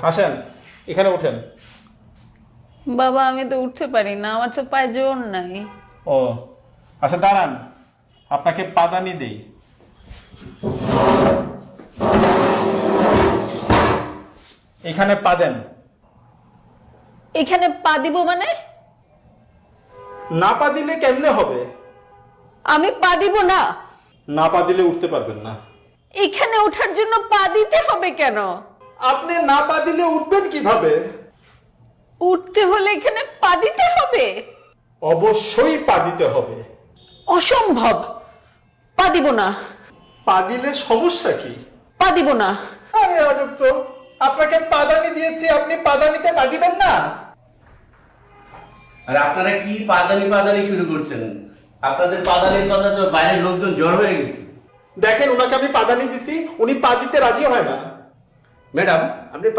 আসেন, এখানে ওঠেন। বাবা আমি তো উঠতে পারি না, আমার তো পায়ে জোর নাই। ও আচ্ছা, দাঁড়ান, আপনাকে পাদানি দেই। এখানে পা দেন। এখানে পা দিব মানে? না পা দিলে কেমনে হবে? আমি পা দিব না। না পা দিলে উঠতে পারবেন না। এখানে ওঠার জন্য পা দিতে হবে কেন? আপনি না পা দিলে উঠবেন কিভাবে? উঠতে হলে এখানে পা দিতে হবে? অবশ্যই পা দিতে হবে। অসম্ভব, পা দিব না। পা দিলে সমস্যা কি? পা দিব না। আরে আজব তো, আপনাকে পাদানি দিয়েছি, আপনি পাদানিতে পা দিবেন না? আর আপনারা কি পাদানি পাদানি শুরু করছেন? আপনাদের পাদানির কথা তো বাইরের লোকজন জ্বর হয়ে গেছে। দেখেন, ওনাকে আমি পাদানি দিছি, উনি পা দিতে রাজি হয় না। ম্যাডাম, আপনি